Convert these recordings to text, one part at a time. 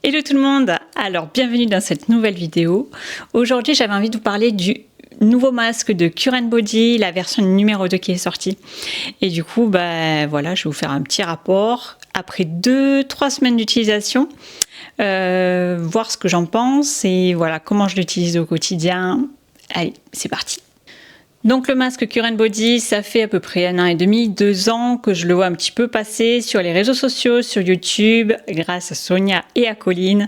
Hello tout le monde, alors bienvenue dans cette nouvelle vidéo. Aujourd'hui j'avais envie de vous parler du nouveau masque de Cure & Body, la version numéro 2 qui est sortie. Et du coup voilà, je vais vous faire un petit rapport après 2-3 semaines d'utilisation, voir ce que j'en pense et voilà comment je l'utilise au quotidien. Allez, c'est parti. Donc le masque Cure & Body, ça fait à peu près 1 an et demi, 2 ans que je le vois un petit peu passer sur les réseaux sociaux, sur YouTube, grâce à Sonia et à Colline.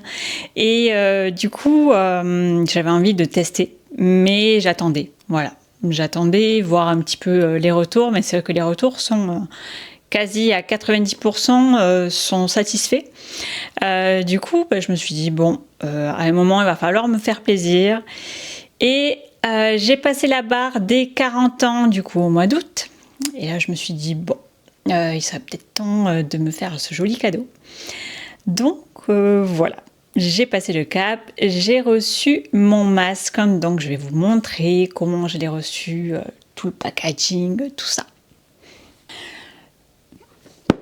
Et du coup, j'avais envie de tester, mais j'attendais. Voilà, j'attendais voir un petit peu les retours, mais c'est vrai que les retours sont quasi à 90% sont satisfaits. Du coup, je me suis dit, bon, à un moment, il va falloir me faire plaisir. Et j'ai passé la barre des 40 ans du coup au mois d'août et là je me suis dit bon, il serait peut-être temps de me faire ce joli cadeau. Donc voilà, j'ai passé le cap, j'ai reçu mon masque, donc je vais vous montrer comment je l'ai reçu, tout le packaging, tout ça.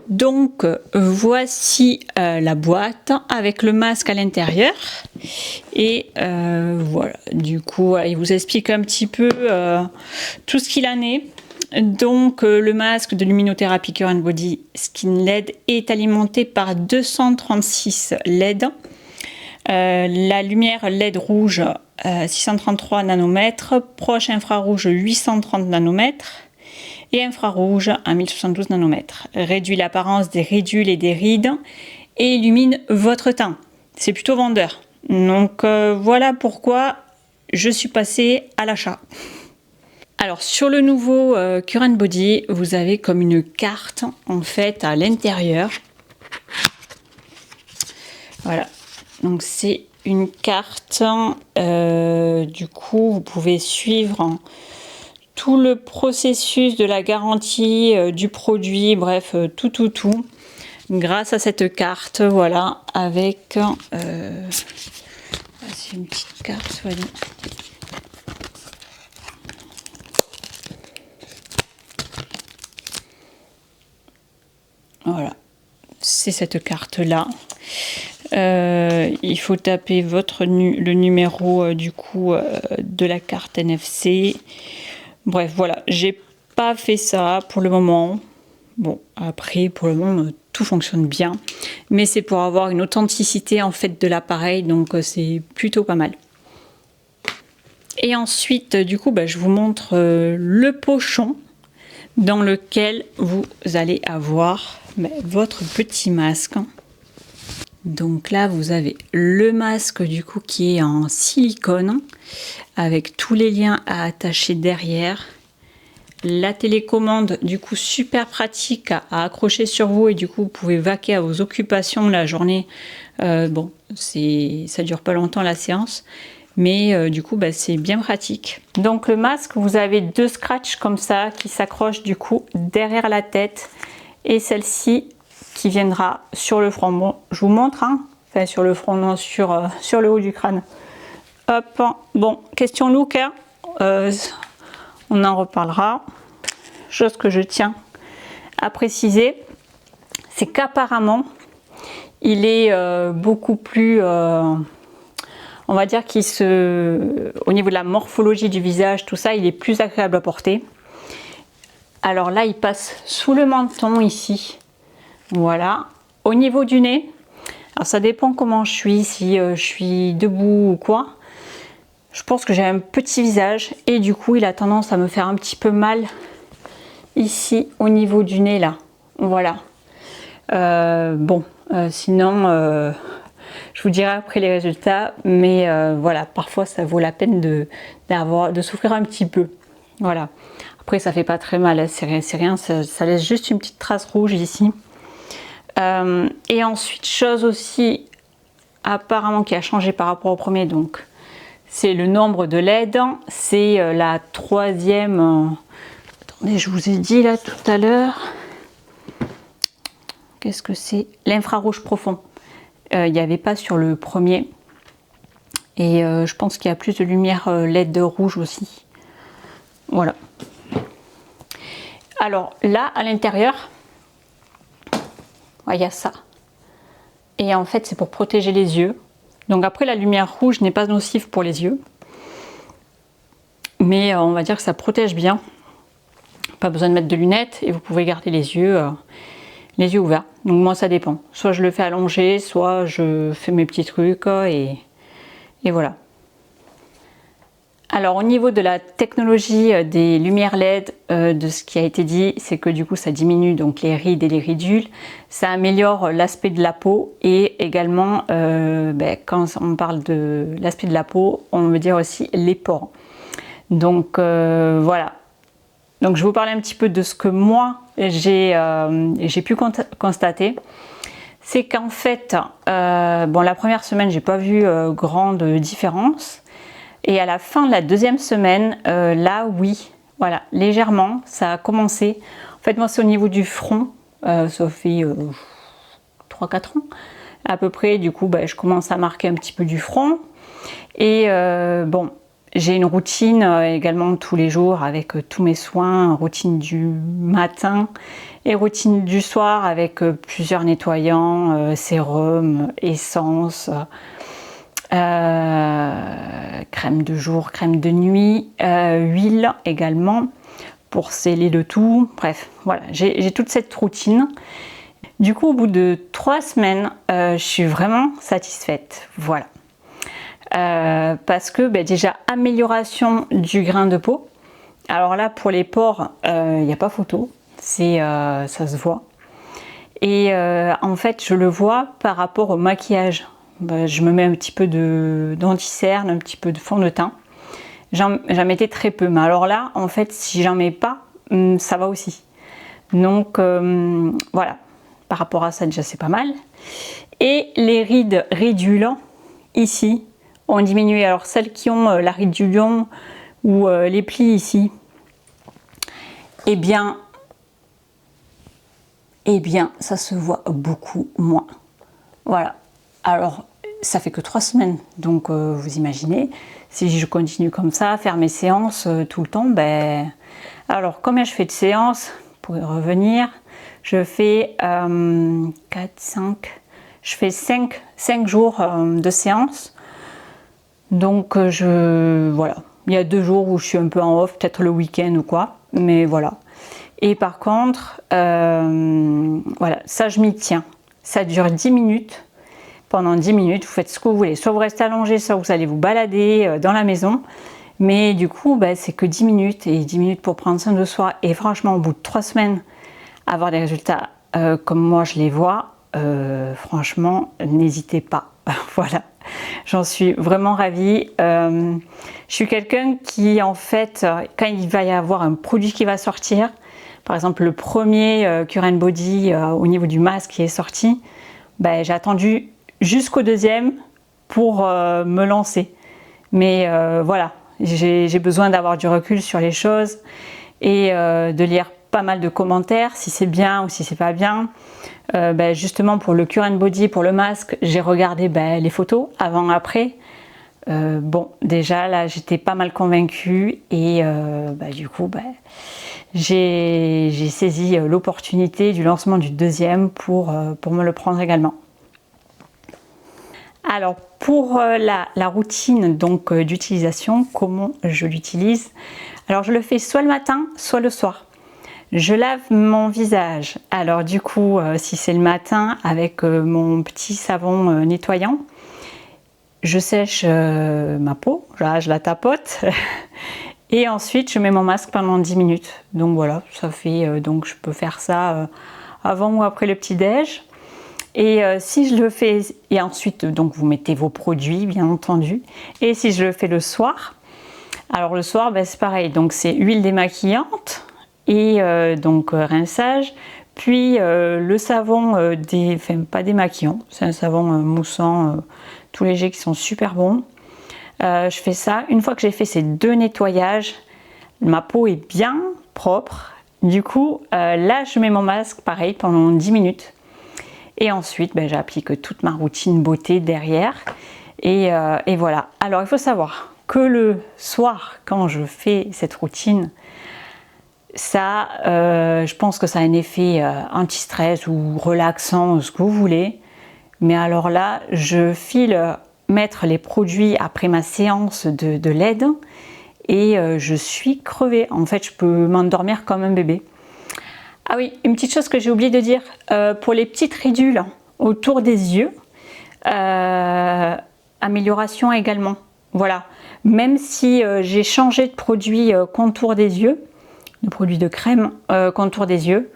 Donc voici la boîte avec le masque à l'intérieur et voilà, du coup il vous explique un petit peu tout ce qu'il en est. Donc le masque de luminothérapie Cure & Body Skin LED est alimenté par 236 LED. La lumière LED rouge 633 nanomètres, proche infrarouge 830 nanomètres et infrarouge à 1072 nanomètres. Réduit l'apparence des ridules et des rides et illumine votre teint. C'est plutôt vendeur. Donc voilà pourquoi je suis passée à l'achat. Alors sur le nouveau Cure & Body, vous avez comme une carte en fait à l'intérieur. Voilà. Donc c'est une carte. Du coup, vous pouvez suivre tout le processus de la garantie du produit, bref, tout, grâce à cette carte, voilà, avec c'est une petite carte, voilà. Voilà, c'est cette carte-là. Il faut taper le numéro du coup de la carte NFC. Bref, voilà, j'ai pas fait ça pour le moment. Bon, après, pour le moment, tout fonctionne bien. Mais c'est pour avoir une authenticité en fait de l'appareil, donc c'est plutôt pas mal. Et ensuite, du coup, je vous montre le pochon dans lequel vous allez avoir votre petit masque. Donc là, vous avez le masque du coup qui est en silicone avec tous les liens à attacher derrière. La télécommande du coup super pratique à accrocher sur vous et du coup vous pouvez vaquer à vos occupations la journée. Bon, ça dure pas longtemps la séance, mais du coup c'est bien pratique. Donc le masque, vous avez 2 scratchs comme ça qui s'accrochent du coup derrière la tête et celle-ci qui viendra sur le front. Bon, je vous montre, hein. Enfin sur le front, non, sur le haut du crâne. Hop, bon, question look, hein. On en reparlera. Chose que je tiens à préciser, c'est qu'apparemment, il est beaucoup plus, on va dire au niveau de la morphologie du visage, tout ça, il est plus agréable à porter. Alors là, il passe sous le menton ici. Voilà. Au niveau du nez, alors ça dépend comment je suis, si je suis debout ou quoi. Je pense que j'ai un petit visage et du coup, il a tendance à me faire un petit peu mal ici au niveau du nez là. Voilà. Sinon, je vous dirai après les résultats, mais voilà, parfois ça vaut la peine de souffrir un petit peu. Voilà. Après, ça fait pas très mal, hein, c'est rien, ça laisse juste une petite trace rouge ici. Et ensuite, chose aussi apparemment qui a changé par rapport au premier, donc c'est le nombre de LED, c'est la 3e. Attendez, je vous ai dit là tout à l'heure. Qu'est-ce que c'est? L'infrarouge profond. Il n'y avait pas sur le premier. Et je pense qu'il y a plus de lumière LED rouge aussi. Voilà. Alors là, à l'intérieur, il y a ça. Et en fait, c'est pour protéger les yeux. Donc après, la lumière rouge n'est pas nocive pour les yeux. Mais on va dire que ça protège bien. Pas besoin de mettre de lunettes et vous pouvez garder les yeux ouverts. Donc moi, ça dépend. Soit je le fais allongé, soit je fais mes petits trucs et voilà. Alors au niveau de la technologie des lumières LED, de ce qui a été dit, c'est que du coup ça diminue donc les rides et les ridules, ça améliore l'aspect de la peau et également quand on parle de l'aspect de la peau, on veut dire aussi les pores. Donc voilà. Donc je vais vous parler un petit peu de ce que moi j'ai pu constater. C'est qu'en fait, la première semaine j'ai pas vu grande différence. Et à la fin de la deuxième semaine, là oui, voilà, légèrement, ça a commencé. En fait, moi c'est au niveau du front, ça fait 3-4 ans à peu près. Du coup, je commence à marquer un petit peu du front. Et bon, j'ai une routine également tous les jours avec tous mes soins, routine du matin et routine du soir avec plusieurs nettoyants, sérum, essence. Crème de jour, crème de nuit, huile également pour sceller le tout. Bref, voilà, j'ai toute cette routine. Du coup, au bout de 3 semaines, je suis vraiment satisfaite. Voilà. Parce que déjà, amélioration du grain de peau. Alors là, pour les pores, il n'y a pas photo. Ça se voit. Et en fait, je le vois par rapport au maquillage. Je me mets un petit peu d'anti-cerne, un petit peu de fond de teint. J'en mettais très peu, mais alors là, en fait, si j'en mets pas, ça va aussi. Donc voilà, par rapport à ça, déjà c'est pas mal. Et les rides ridules, ici, ont diminué. Alors celles qui ont la ride du lion ou les plis ici, eh bien, ça se voit beaucoup moins. Voilà. Alors, ça fait que 3 semaines, donc vous imaginez, si je continue comme ça, à faire mes séances tout le temps, alors combien je fais de séances, pour y revenir, je fais 4, 5, je fais 5 jours de séances, donc voilà, il y a 2 jours où je suis un peu en off, peut-être le week-end ou quoi, mais voilà. Et par contre, voilà, ça je m'y tiens, ça dure 10 minutes. Pendant 10 minutes, vous faites ce que vous voulez. Soit vous restez allongé, soit vous allez vous balader dans la maison. Mais du coup, c'est que 10 minutes et 10 minutes pour prendre soin de soi. Et franchement, au bout de 3 semaines, avoir des résultats comme moi je les vois, franchement, n'hésitez pas. Voilà, j'en suis vraiment ravie. Je suis quelqu'un qui, en fait, quand il va y avoir un produit qui va sortir, par exemple le premier Cure Body au niveau du masque qui est sorti, j'ai attendu jusqu'au deuxième pour me lancer. Mais voilà, j'ai besoin d'avoir du recul sur les choses et de lire pas mal de commentaires, si c'est bien ou si c'est pas bien. Justement pour le Cure Body, pour le masque, j'ai regardé les photos avant-après. Bon, déjà là j'étais pas mal convaincue et du coup j'ai saisi l'opportunité du lancement du deuxième pour me le prendre également. Alors pour la routine donc d'utilisation, comment je l'utilise? Alors je le fais soit le matin, soit le soir. Je lave mon visage. Alors du coup, si c'est le matin, avec mon petit savon nettoyant, je sèche ma peau, là, je la tapote. Et ensuite, je mets mon masque pendant 10 minutes. Donc voilà, ça fait, donc je peux faire ça avant ou après le petit-déj. Et si je le fais, et ensuite donc vous mettez vos produits bien entendu, et si je le fais le soir, alors le soir c'est pareil, donc c'est huile démaquillante et donc rinçage, puis le savon pas démaquillant, c'est un savon moussant tout léger qui sont super bons. Je fais ça, une fois que j'ai fait ces 2 nettoyages, ma peau est bien propre, du coup là je mets mon masque pareil pendant 10 minutes. Et ensuite, j'applique toute ma routine beauté derrière. Et voilà. Alors, il faut savoir que le soir, quand je fais cette routine, ça, je pense que ça a un effet anti-stress ou relaxant, ce que vous voulez. Mais alors là, je file mettre les produits après ma séance de LED et je suis crevée. En fait, je peux m'endormir comme un bébé. Ah oui, une petite chose que j'ai oublié de dire, pour les petites ridules autour des yeux, amélioration également. Voilà, même si j'ai changé de produit contour des yeux, de produit de crème contour des yeux,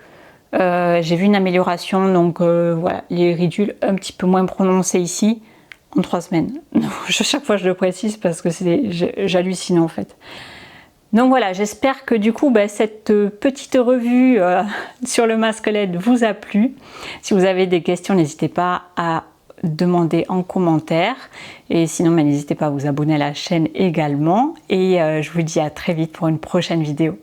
j'ai vu une amélioration. Donc voilà, les ridules un petit peu moins prononcées ici en 3 semaines. Chaque fois je le précise parce que j'hallucine en fait. Donc voilà, j'espère que du coup cette petite revue sur le masque LED vous a plu. Si vous avez des questions, n'hésitez pas à demander en commentaire. Et sinon, n'hésitez pas à vous abonner à la chaîne également. Et je vous dis à très vite pour une prochaine vidéo.